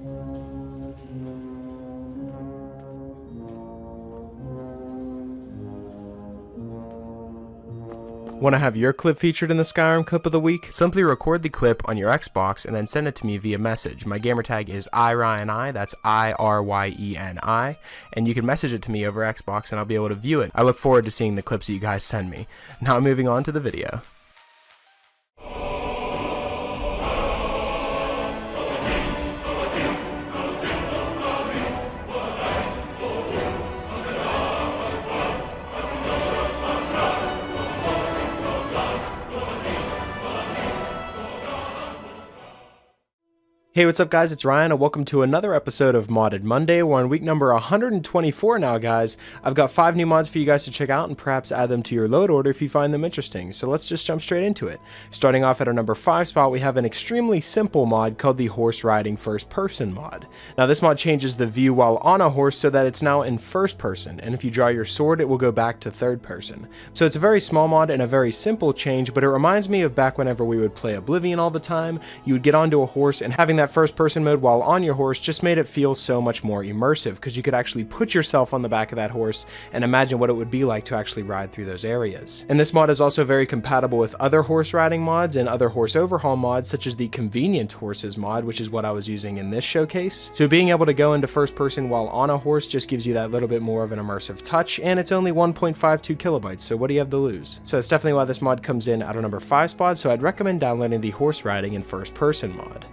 Want to have your clip featured in the Skyrim Clip of the Week? Simply record the clip on your Xbox and then send it to me via message. My gamertag is iRyeni, that's IRYENI, and you can message it to me over Xbox and I'll be able to view it. I look forward to seeing the clips that you guys send me. Now moving on to the video. Hey, what's up guys, it's Ryan and welcome to another episode of Modded Monday. We're on week number 124 now guys. I've got 5 new mods for you guys to check out and perhaps add them to your load order if you find them interesting. So let's just jump straight into it. Starting off at our number 5 spot, we have an extremely simple mod called the Horse Riding First Person mod. Now this mod changes the view while on a horse so that it's now in first person, and if you draw your sword it will go back to third person. So it's a very small mod and a very simple change, but it reminds me of back whenever we would play Oblivion all the time. You would get onto a horse and having that first person mode while on your horse just made it feel so much more immersive because you could actually put yourself on the back of that horse and imagine what it would be like to actually ride through those areas. And this mod is also very compatible with other horse riding mods and other horse overhaul mods such as the Convenient Horses mod, which is what I was using in this showcase. So being able to go into first person while on a horse just gives you that little bit more of an immersive touch, and it's only 1.52 kilobytes, so what do you have to lose? So that's definitely why this mod comes in at our number 5 spot, so I'd recommend downloading the Horse Riding in First Person mod.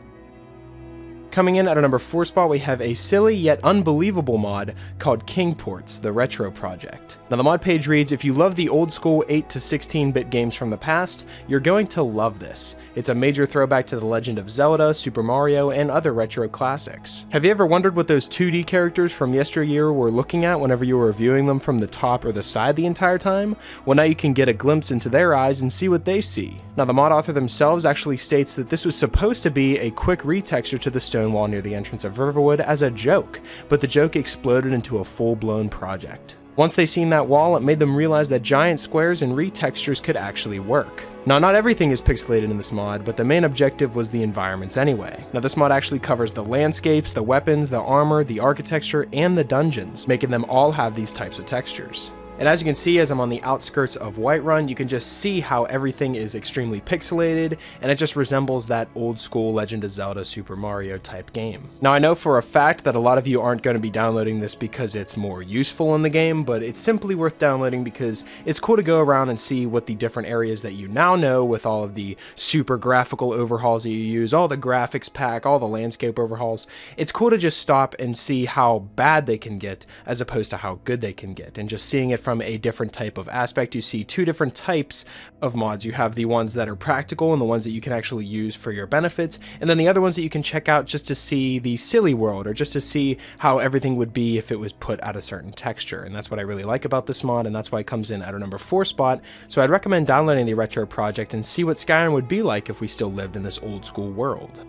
Coming in at our number 4 spot, we have a silly yet unbelievable mod called Kingports, the Retro Project. Now the mod page reads, if you love the old school 8 to 16-bit games from the past, you're going to love this. It's a major throwback to The Legend of Zelda, Super Mario, and other retro classics. Have you ever wondered what those 2D characters from yesteryear were looking at whenever you were viewing them from the top or the side the entire time? Well, now you can get a glimpse into their eyes and see what they see. Now the mod author themselves actually states that this was supposed to be a quick retexture to the stone wall near the entrance of Riverwood as a joke, but the joke exploded into a full-blown project. Once they seen that wall, it made them realize that giant squares and retextures could actually work. Now, not everything is pixelated in this mod, but the main objective was the environments anyway. Now, this mod actually covers the landscapes, the weapons, the armor, the architecture, and the dungeons, making them all have these types of textures. And as you can see, as I'm on the outskirts of Whiterun, you can just see how everything is extremely pixelated, and it just resembles that old school Legend of Zelda Super Mario type game. Now I know for a fact that a lot of you aren't going to be downloading this because it's more useful in the game, but it's simply worth downloading because it's cool to go around and see what the different areas that you now know with all of the super graphical overhauls that you use, all the graphics pack, all the landscape overhauls. It's cool to just stop and see how bad they can get as opposed to how good they can get, and just seeing it from a different type of aspect. You see 2 different types of mods. You have the ones that are practical and the ones that you can actually use for your benefits, and then the other ones that you can check out just to see the silly world, or just to see how everything would be if it was put at a certain texture. And that's what I really like about this mod, and that's why it comes in at our number 4 spot. So I'd recommend downloading the Retro Project and see what Skyrim would be like if we still lived in this old school world.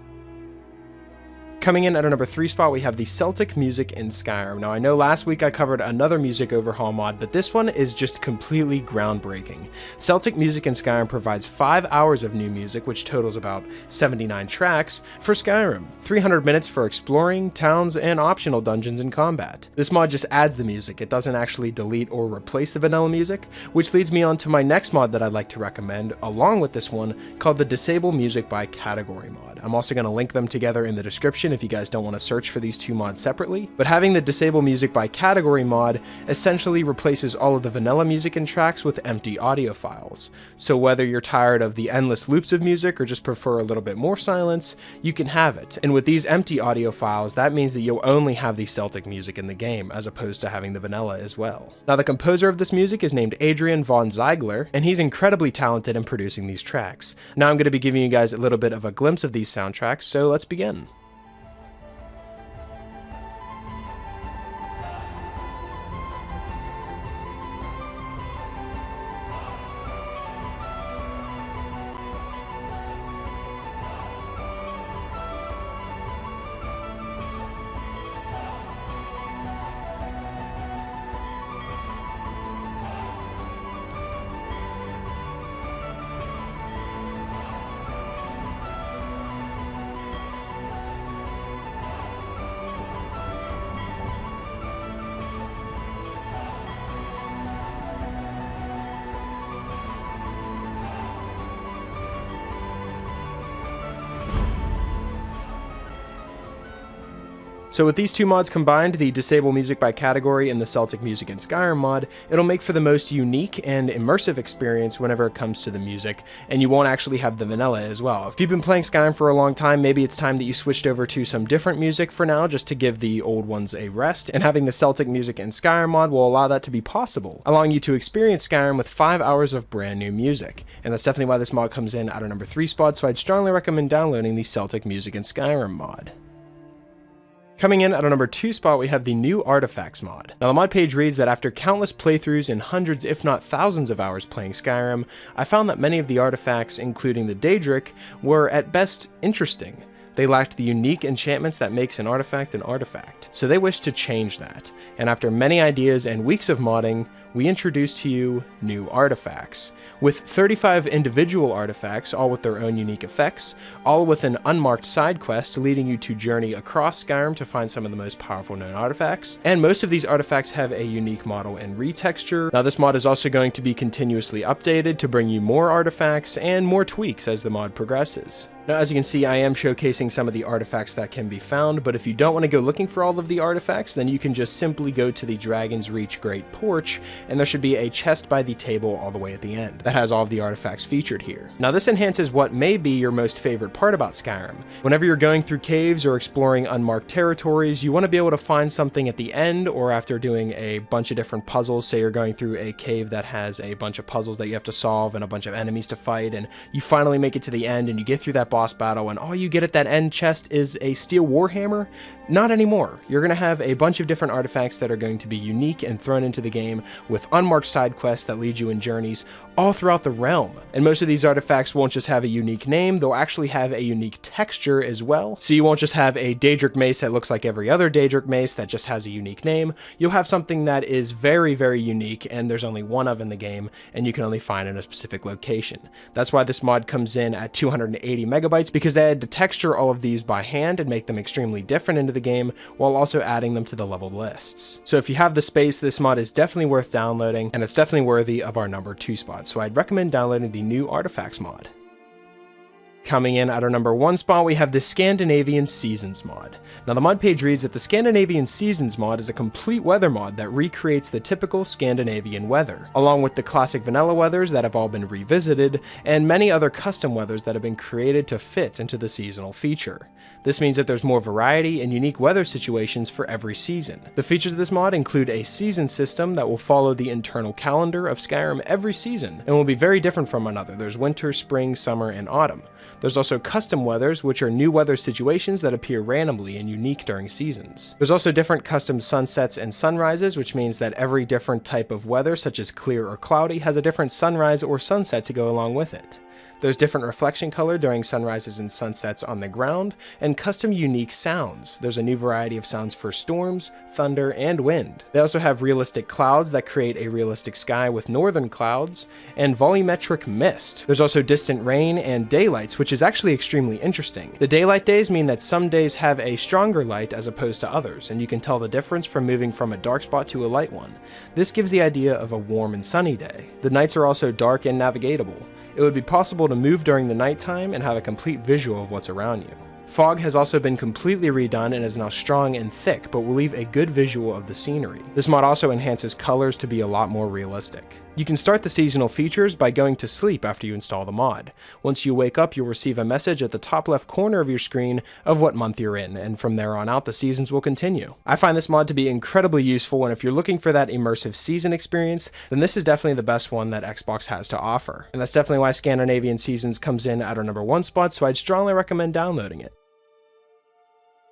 Coming in at our number 3 spot, we have the Celtic music in Skyrim. Now I know last week I covered another music overhaul mod, but this one is just completely groundbreaking. Celtic music in Skyrim provides 5 hours of new music, which totals about 79 tracks, for Skyrim, 300 minutes for exploring, towns, and optional dungeons and combat. This mod just adds the music, it doesn't actually delete or replace the vanilla music, which leads me on to my next mod that I'd like to recommend, along with this one, called the Disable Music by Category mod. I'm also going to link them together in the description if you guys don't want to search for these 2 mods separately, but having the Disable Music by Category mod essentially replaces all of the vanilla music and tracks with empty audio files. So whether you're tired of the endless loops of music or just prefer a little bit more silence, you can have it. And with these empty audio files, that means that you'll only have the Celtic music in the game, as opposed to having the vanilla as well. Now the composer of this music is named Adrian von Ziegler, and he's incredibly talented in producing these tracks. Now I'm going to be giving you guys a little bit of a glimpse of these soundtracks, so let's begin. So with these two mods combined, the Disable Music by Category and the Celtic Music in Skyrim mod, it'll make for the most unique and immersive experience whenever it comes to the music, and you won't actually have the vanilla as well. If you've been playing Skyrim for a long time, maybe it's time that you switched over to some different music for now, just to give the old ones a rest, and having the Celtic Music in Skyrim mod will allow that to be possible, allowing you to experience Skyrim with 5 hours of brand new music. And that's definitely why this mod comes in at our number 3 spot, so I'd strongly recommend downloading the Celtic Music in Skyrim mod. Coming in at our number 2 spot, we have the new Artifacts mod. Now the mod page reads that after countless playthroughs and hundreds if not thousands of hours playing Skyrim, I found that many of the artifacts, including the Daedric, were at best interesting. They lacked the unique enchantments that makes an artifact, so they wished to change that. And after many ideas and weeks of modding, we introduce to you new artifacts. With 35 individual artifacts, all with their own unique effects, all with an unmarked side quest leading you to journey across Skyrim to find some of the most powerful known artifacts, and most of these artifacts have a unique model and retexture. Now this mod is also going to be continuously updated to bring you more artifacts and more tweaks as the mod progresses. Now as you can see, I am showcasing some of the artifacts that can be found, but if you don't want to go looking for all of the artifacts, then you can just simply go to the Dragon's Reach Great Porch, and there should be a chest by the table all the way at the end that has all of the artifacts featured here. Now this enhances what may be your most favorite part about Skyrim. Whenever you're going through caves or exploring unmarked territories, you want to be able to find something at the end, or after doing a bunch of different puzzles. Say you're going through a cave that has a bunch of puzzles that you have to solve and a bunch of enemies to fight, and you finally make it to the end and you get through that boss battle, and all you get at that end chest is a steel warhammer. Not anymore. You're going to have a bunch of different artifacts that are going to be unique and thrown into the game with unmarked side quests that lead you in journeys all throughout the realm. And most of these artifacts won't just have a unique name, they'll actually have a unique texture as well. So you won't just have a Daedric mace that looks like every other Daedric mace that just has a unique name. You'll have something that is very, very unique, and there's only one of in the game, and you can only find in a specific location. That's why this mod comes in at 280 megabytes, because they had to texture all of these by hand and make them extremely different into the game, while also adding them to the leveled lists. So if you have the space, this mod is definitely worth downloading, and it's definitely worthy of our number 2 spot, so I'd recommend downloading the new Artifacts mod. Coming in at our number 1 spot, we have the Scandinavian Seasons mod. Now the mod page reads that the Scandinavian Seasons mod is a complete weather mod that recreates the typical Scandinavian weather, along with the classic vanilla weathers that have all been revisited, and many other custom weathers that have been created to fit into the seasonal feature. This means that there's more variety and unique weather situations for every season. The features of this mod include a season system that will follow the internal calendar of Skyrim every season, and will be very different from another. There's winter, spring, summer, and autumn. There's also custom weathers, which are new weather situations that appear randomly and unique during seasons. There's also different custom sunsets and sunrises, which means that every different type of weather, such as clear or cloudy, has a different sunrise or sunset to go along with it. There's different reflection color during sunrises and sunsets on the ground, and custom unique sounds. There's a new variety of sounds for storms, thunder, and wind. They also have realistic clouds that create a realistic sky with northern clouds, and volumetric mist. There's also distant rain and daylights, which is actually extremely interesting. The daylight days mean that some days have a stronger light as opposed to others, and you can tell the difference from moving from a dark spot to a light one. This gives the idea of a warm and sunny day. The nights are also dark and navigatable. It would be possible to move during the nighttime and have a complete visual of what's around you. Fog has also been completely redone and is now strong and thick, but will leave a good visual of the scenery. This mod also enhances colors to be a lot more realistic. You can start the seasonal features by going to sleep after you install the mod. Once you wake up, you'll receive a message at the top left corner of your screen of what month you're in, and from there on out, the seasons will continue. I find this mod to be incredibly useful, and if you're looking for that immersive season experience, then this is definitely the best one that Xbox has to offer. And that's definitely why Scandinavian Seasons comes in at our number 1 spot, so I'd strongly recommend downloading it.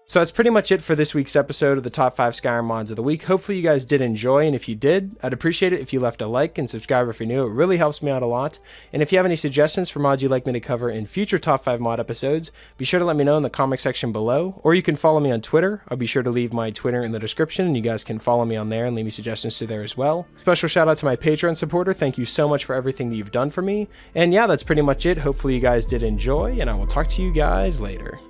So that's pretty much it for this week's episode of the top 5 Skyrim mods of the week. Hopefully you guys did enjoy, and if you did, I'd appreciate it if you left a like and subscribe if you're new. It really helps me out a lot. And if you have any suggestions for mods you'd like me to cover in future top 5 mod episodes, be sure to let me know in the comment section below, or you can follow me on Twitter. I'll be sure to leave my Twitter in the description, and you guys can follow me on there and leave me suggestions to there as well. Special shout out to my Patreon supporter. Thank you so much for everything that you've done for me. And yeah, that's pretty much it. Hopefully you guys did enjoy, and I will talk to you guys later.